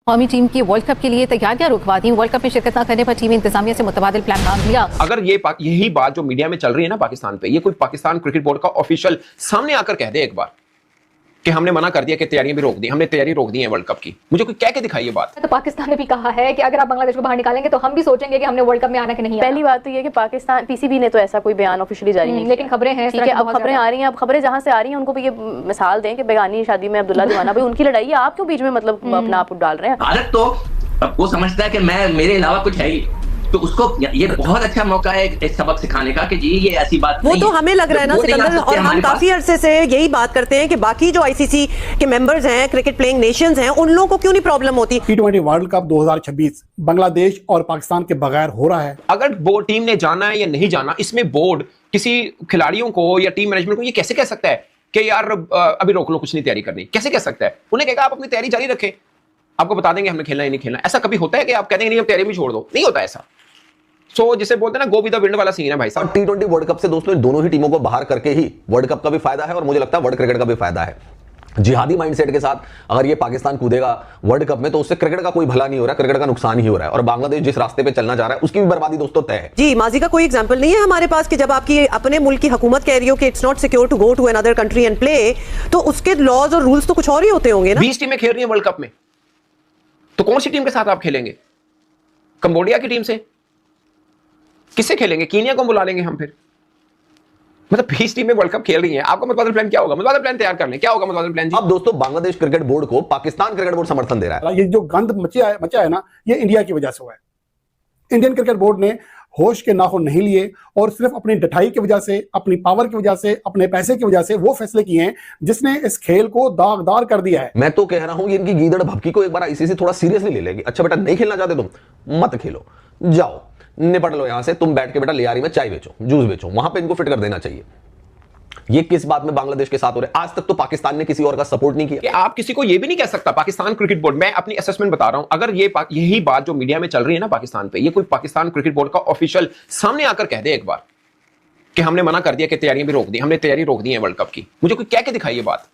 कौमी टीम की world cup के लिए तैयारियां रुकवा दी। वर्ल्ड कप में शिरकत न करने पर टीम इंतजामिया से मुतबादिल प्लान मांग लिया। अगर यही बात जो मीडिया में चल रही है ना पाकिस्तान पे, ये कोई पाकिस्तान क्रिकेट बोर्ड का ऑफिशियल सामने आकर कह दे एक बार कि हमने मना कर दिया कि तैयारियां भी रोक दी, हमने तैयारी रोक दी है वर्ल्ड कप की, मुझे कोई कह के दिखाई ये बात। तो पाकिस्तान ने भी कहा है कि अगर आप बांग्लादेश को बाहर निकालेंगे तो हम भी सोचेंगे कि हमने वर्ल्ड कप में आना कि नहीं। पहली बात तो ये कि पाकिस्तान पीसीबी ने तो ऐसा कोई बयान ऑफिशियली जारी नहीं, लेकिन खबरें हैं, ठीक है। अब खबरें आ रही हैं, अब खबरें जहां से आ रही हैं उनको भी ये मिसाल दें कि बेगानी शादी में अब्दुल्ला दीवाना भाई उनकी लड़ाई है, आप क्यों बीच में मतलब अपना आप डाल रहे हैं। भारत तो वो समझता है कि मेरे अलावा कुछ है ही, तो उसको ये बहुत अच्छा मौका है एक सबक सिखाने का कि जी ये ऐसी बात वो तो हमें लग रहा है ना सिकंदर, और हम काफी अरसे से यही बात करते हैं कि बाकी जो आईसीसी के मेंबर्स हैं, क्रिकेट प्लेइंग नेशंस हैं, उन लोगों को क्यों नहीं प्रॉब्लम होती। T20 वर्ल्ड कप 2026 बांग्लादेश और पाकिस्तान के बगैर हो रहा है। अगर बोर्ड टीम ने जाना है या नहीं जाना, इसमें बोर्ड किसी खिलाड़ियों को या टीम मैनेजमेंट को ये कैसे कह सकता है कि यार अभी रोक लो, कुछ नहीं तैयारी करनी, कैसे कह सकता है। उन्हें कहेगा आप अपनी तैयारी जारी रखें, आपको बता देंगे हमने खेलना ही नहीं खेलना। ऐसा कभी होता है कि आप कहते हैं नहीं हम तैयारी भी छोड़ दो, नहीं होता ऐसा। जिसे बोलते हैं ना गो विद द विंड वाला सीन है भाई साहब। T20 वर्ल्ड कप से दोस्तों इन दोनों ही टीमों को बाहर करके ही वर्ल्ड कप का भी फायदा है और मुझे लगता है वर्ल्ड क्रिकेट का भी फायदा है। जिहादी माइंडसेट के साथ अगर ये पाकिस्तान कूदेगा वर्ल्ड कप में तो उससे क्रिकेट का कोई भला नहीं हो रहा है, क्रिकेट का नुकसान ही हो रहा है। और बांग्लादेश जिस रास्ते पे चलना जा रहा है उसकी भी बर्बादी दोस्तों तय है। जी, माजी का कोई एग्जांपल नहीं है हमारे पास कि जब आपकी अपने मुल्क की हुकूमत कह रही हो कि it's not secure to go to another country and play, तो उसके लॉज और रूल्स तो कुछ और ही होते होंगे ना। 20 टीमें खेल रही हैं वर्ल्ड कप में, तो कौन सी टीम के साथ आप खेलेंगे? कंबोडिया की टीम से? किससे खेलेंगे? कीनिया को बुला लेंगे हम फिर? मतलब 20 टीमें वर्ल्ड कप खेल रही हैं, आपका मुतबादिल प्लान क्या होगा? मुतबादिल प्लान तैयार कर लें, क्या होगा मुतबादिल प्लान जी? अब दोस्तों बांग्लादेश क्रिकेट बोर्ड को पाकिस्तान क्रिकेट बोर्ड समर्थन दे रहा है। ये जो गंद मचा है ना, ये इंडिया की वजह से हुआ है। इंडियन क्रिकेट बोर्ड ने होश के नाखून नहीं लिए और सिर्फ अपनी डठाई की वजह से, अपनी पावर की वजह से, अपने पैसे की वजह से वो फैसले किए हैं जिसने इस खेल को दागदार कर दिया है। मैं तो कह रहा हूं ये इनकी गीदड़ भपकी को एक बार आईसीसी थोड़ा सीरियसली ले लेगी। अच्छा बेटा नहीं खेलना चाहते तुम मत खेलो, जाओ निपट लो यहां से, तुम बैठ के बेटा लियारी में चाय बेचो, जूस बेचो, वहां पे इनको फिट कर देना चाहिए। ये किस बात में बांग्लादेश के साथ हो रहा है? आज तक तो पाकिस्तान ने किसी और का सपोर्ट नहीं किया। कि आप किसी को ये भी नहीं कह सकता पाकिस्तान क्रिकेट बोर्ड, मैं अपनी असेसमेंट बता रहा हूं, अगर यही बात जो मीडिया में चल रही है ना पाकिस्तान पे, ये कोई पाकिस्तान क्रिकेट बोर्ड का ऑफिशियल सामने आकर कह दे एक बार कि हमने मना कर दिया कि तैयारियां भी रोक दी, हमने तैयारी रोक दी है वर्ल्ड कप की, मुझे कोई कह के दिखाई ये बात।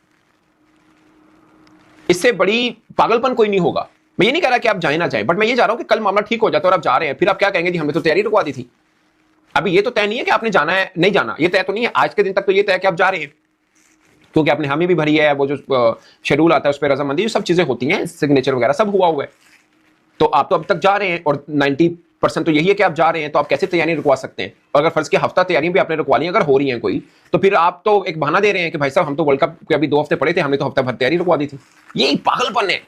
इससे बड़ी पागलपन कोई नहीं होगा। मैं ये नहीं कह रहा कि आप जाए ना जाए, बट मैं ये जा रहा हूं कि कल मामला ठीक हो जाता है और आप जा रहे हैं, फिर आप क्या कहेंगे जी हमने तो तैयारी रुकवा दी थी। अभी ये तो तय नहीं है कि आपने जाना है नहीं जाना, ये तय तो नहीं है आज के दिन तक, तो ये तय है कि आप जा रहे हैं क्योंकि आपने हामी भी भरी है, वो जो शेड्यूल आता है उस पर रजामंदी सब चीजें होती हैं, सिग्नेचर वगैरह सब हुआ हुआ है, तो आप तो अब तक जा रहे हैं और 90% तो यही है कि आप जा रहे हैं, तो आप कैसे तैयारी रुकवा सकते हैं? अगर फर्ज के हफ्ता तैयारी भी आपने रुकवा ली अगर हो रही है कोई, तो फिर आप तो एक बहाना दे रहे हैं कि भाई साहब हम तो वर्ल्ड कप के अभी 2 हफ्ते पड़े थे, हमने तो हफ्ता भर तैयारी रुकवा दी थी। यही पागलपन है।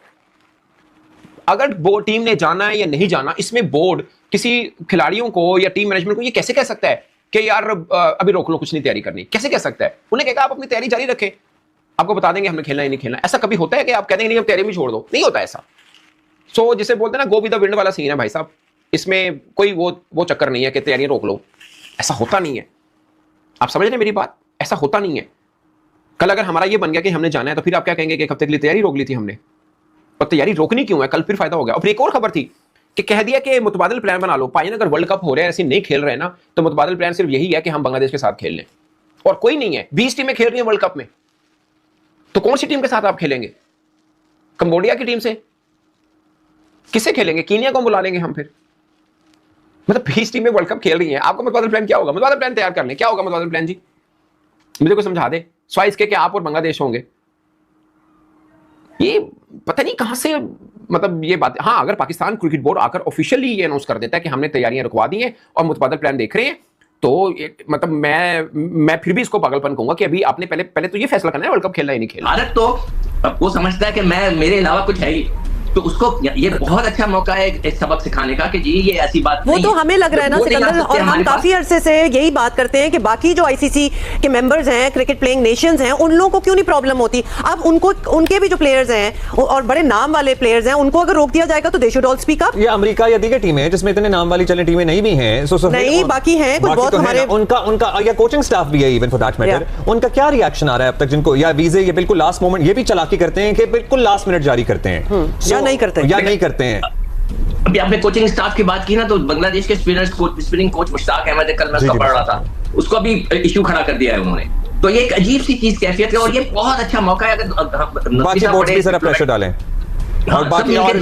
अगर बोर्ड टीम ने जाना है या नहीं जाना, इसमें बोर्ड किसी खिलाड़ियों को या टीम मैनेजमेंट को ये कैसे कह सकता है कि यार अभी रोक लो, कुछ नहीं तैयारी करनी, कैसे कह सकता है? उन्हें कहेगा आप अपनी तैयारी जारी रखें, आपको बता देंगे हमने खेलना ही नहीं खेलना। ऐसा कभी होता है कि आप कहते हैं नहीं हम तैयारी भी छोड़ दो, नहीं होता ऐसा। जिसे बोलते हैं ना गो विद द विंड वाला सीन है भाई साहब। इसमें कोई वो चक्कर नहीं है कि तैयारी रोक लो, ऐसा होता नहीं है। आप समझ रहे हैं मेरी बात? ऐसा होता नहीं है। कल अगर हमारा ये बन गया कि हमने जाना है, तो फिर आप क्या कहेंगे कि एक हफ्ते के लिए तैयारी रोक ली थी हमने, और तैयारी रोकनी क्यों है? कल फिर फायदा हो गया। और फिर एक और खबर थी कि कह दिया कि मुतबादिल प्लान बना लो, पाइन अगर वर्ल्ड कप हो रहा है ऐसे नहीं खेल रहे हैं ना, तो मुतबादिल प्लान सिर्फ यही है कि हम बांग्लादेश के साथ खेल लें, और कोई नहीं है। 20 टीमें खेल रही हैं वर्ल्ड कप में, तो कौन सी टीम के साथ आप खेलेंगे? कंबोडिया की टीम से? किससे खेलेंगे? कीनिया को बुला लेंगे हम फिर? मतलब 20 टीमें वर्ल्ड कप खेल रही हैं, आपका मुतबादिल प्लान क्या होगा? मुतबादिल प्लान तैयार कर लें, क्या होगा मुतबादिल प्लान जी? मुझे को समझा दे, स्वाइस इसके कि आप और बांग्लादेश होंगे। ये पता नहीं कहां से मतलब ये बात। हाँ, अगर पाकिस्तान क्रिकेट बोर्ड आकर ऑफिशियली ये अनाउंस कर देता है कि हमने तैयारियां रुकवा दी हैं और मुतबादिल प्लान देख रहे हैं, तो मतलब मैं फिर भी इसको पागलपन कहूंगा कि अभी आपने पहले तो ये फैसला करना है वर्ल्ड कप खेलना ही नहीं खेलना। भारत तो वो समझता है कि मेरे अलावा कुछ है ही, तो उसको ये बहुत अच्छा मौका है एक सबक सिखाने का कि जी ये ऐसी बात वो तो हमें लग रहा है ना सिकंदर, और हम काफी अरसे से यही बात करते हैं कि बाकी जो आईसीसी के मेंबर्स हैं, क्रिकेट प्लेइंग नेशंस हैं, उन लोगों को क्यों नहीं प्रॉब्लम होती। अब उनके भी जो प्लेयर्स हैं और बड़े नाम वाले प्लेयर्स हैं, उनको अगर रोक दिया जाएगा तो they should all speak up. ये अमेरिका या दीगर टीमें हैं जिसमें इतने नाम वाली चलने टीमें नहीं भी हैं, नहीं बाकी हैं कुछ बहुत हमारे, उनका या कोचिंग स्टाफ भी है इवन फॉर दैट मैटर, उनका क्या रिएक्शन आ रहा है अब तक? जिनको या वीजे ये बिल्कुल लास्ट मोमेंट, ये भी चालाकी करते हैं कि बिल्कुल लास्ट मिनट जारी करते हैं या नहीं करते हैं। अभी आपने कोचिंग स्टाफ की बात की ना, तो बांग्लादेश के स्पिनिंग कोच मुश्ताक अहमद, कल मैं उसका पढ़ रहा था, उसको अभी इशू खड़ा कर दिया है उन्होंने। तो ये एक अजीब सी चीज कैफियत है और ये बहुत अच्छा मौका है अगर बाकी बोर्ड भी जरा प्रेशर डालें। और बाकी और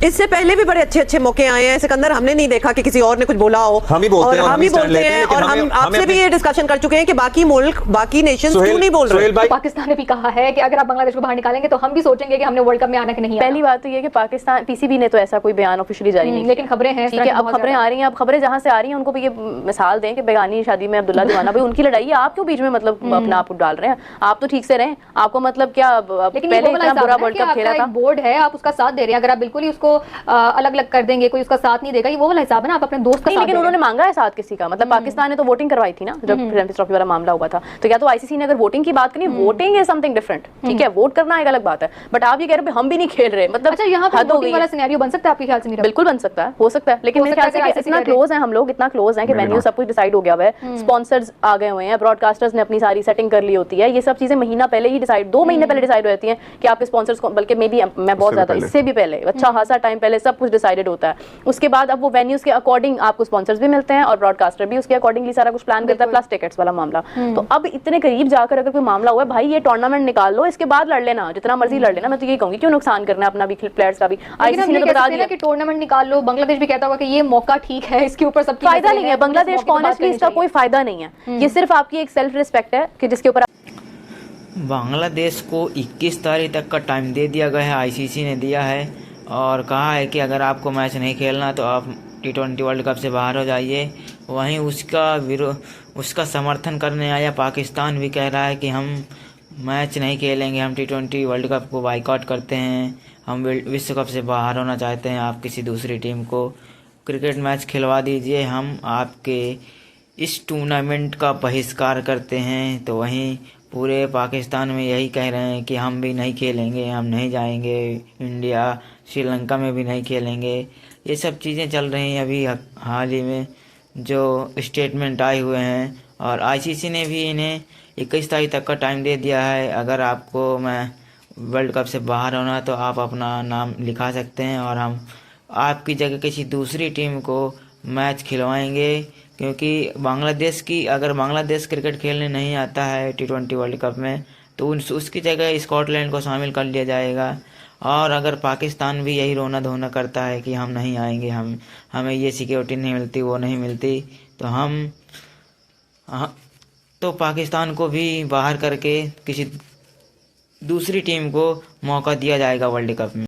इससे पहले भी बड़े अच्छे अच्छे मौके आए हैं सिकंदर, हमने नहीं देखा कि किसी और ने कुछ बोला हो। हम ही बोलते हैं, और हम ही बोलते हैं, और हम आपसे भी ये डिस्कशन कर चुके हैं कि बाकी मुल्क, बाकी नेशंस क्यों नहीं बोल रहे। तो पाकिस्तान ने भी कहा है कि अगर आप बांग्लादेश को बाहर निकालेंगे तो हम भी सोचेंगे कि हमने वर्ल्ड कप में आना कि नहीं। पहली बात तो ये कि पाकिस्तान पीसीबी ने तो ऐसा कोई बयान ऑफिशियली जारी नहीं, लेकिन खबरें हैं, ठीक है। अब खबरें आ रही हैं, अब खबरें जहां से आ रही हैं उनको भी ये मिसाल दें कि बेगानी शादी में अब्दुल्ला दीवाना, भाई उनकी लड़ाई है, आप क्यों बीच में मतलब अपना आप डाल रहे हैं? आप तो ठीक से रहें, आपको मतलब क्या पहले इतना बुरा वर्ल्ड कप खेला था, बोर्ड है, आप उसका साथ दे रहे हैं, अगर आप बिल्कुल ही उसको अलग अलग कर देंगे, कोई उसका साथ नहीं देगा, ये वो वाला हिसाब है ना, आप अपने दोस्त का साथ। लेकिन उन्होंने मांगा है साथ किसी का, मतलब पाकिस्तान ने तो वोटिंग करवाई थी ना जब चैंपियंस ट्रॉफी वाला मामला हुआ था, तो क्या तो आईसीसी ने अगर वोटिंग की बात करी, वोटिंग इज समथिंग डिफरेंट, ठीक है, वोट करना एक अलग बात है, बट आप ये कह रहे हैं हम भी नहीं खेल रहे, मतलब अच्छा यहाँ पे वोटिंग वाला सिनेरियो बन सकता है आपके ख्याल से? बिल्कुल बन सकता है, हो सकता है, लेकिन मेरे ख्याल से इतना क्लोज है हम लोग, इतना क्लोज है कि वेन्यू सब कुछ डिसाइड हो गया हुआ है, स्पॉन्सर्स आ गए हुए हैं, ब्रॉडकास्टर्स ने अपनी सारी सेटिंग कर ली होती है, ये सब चीजें महीना पहले ही डिसाइड, 2 महीने पहले डिसाइड हो जाती हैं कि आपके स्पॉन्सर्स को, बल्कि मे बी मैं बहुत ज्यादा इससे भी पहले, अच्छा खासा टाइम पहले सब कुछ डिसाइडेड होता है। उसके बाद अब वो वेन्यूज के अकॉर्डिंग आपको स्पॉन्सर्स भी मिलते हैं और ब्रॉडकास्टर भी उसके अकॉर्डिंगली सारा कुछ प्लान करता है, प्लस टिकट्स वाला मामला। तो अब इतने करीब जाकर अगर कोई मामला हुआ है, भाई ये टूर्नामेंट निकाल लो, इसके बाद लड़ लेना, जितना मर्जी लड़ लेना, मैं तो यही कहूंगी क्यों नुकसान करना है अपना भी, प्लेयर्स का भी। आईसीसी ने तो बता दिया कि टूर्नामेंट निकाल लो, बांग्लादेश भी कहता होगा कि ये मौका ठीक है, इसके ऊपर सबकी फायदा नहीं है, बांग्लादेश को ऑनेस्टली इसका कोई फायदा नहीं है, ये सिर्फ आपकी एक सेल्फ रिस्पेक्ट है कि जिसके ऊपर बांग्लादेश को 21 तारीख तक का टाइम दे दिया गया है, आईसीसी ने दिया है और कहा है कि अगर आपको मैच नहीं खेलना तो आप T20 वर्ल्ड कप से बाहर हो जाइए। वहीं उसका समर्थन करने आया पाकिस्तान भी कह रहा है कि हम मैच नहीं खेलेंगे, हम T20 वर्ल्ड कप को बाइकआउट करते हैं, हम विश्व कप से बाहर होना चाहते हैं, आप किसी दूसरी टीम को क्रिकेट मैच खिलवा दीजिए, हम आपके इस टूर्नामेंट का बहिष्कार करते हैं। तो वहीं पूरे पाकिस्तान में यही कह रहे हैं कि हम भी नहीं खेलेंगे, हम नहीं जाएंगे, इंडिया श्रीलंका में भी नहीं खेलेंगे। ये सब चीज़ें चल रही हैं अभी हाल ही में जो स्टेटमेंट आए हुए हैं, और आईसीसी ने भी इन्हें 21 तारीख तक का टाइम दे दिया है। अगर आपको मैं वर्ल्ड कप से बाहर होना तो आप अपना नाम लिखा सकते हैं और हम आपकी जगह किसी दूसरी टीम को मैच खिलवाएंगे, क्योंकि अगर बांग्लादेश क्रिकेट खेलने नहीं आता है T20 वर्ल्ड कप में तो उसकी जगह स्कॉटलैंड को शामिल कर लिया जाएगा। और अगर पाकिस्तान भी यही रोना धोना करता है कि हम नहीं आएंगे, हमें ये सिक्योरिटी नहीं मिलती, वो नहीं मिलती, तो पाकिस्तान को भी बाहर करके किसी दूसरी टीम को मौका दिया जाएगा वर्ल्ड कप में।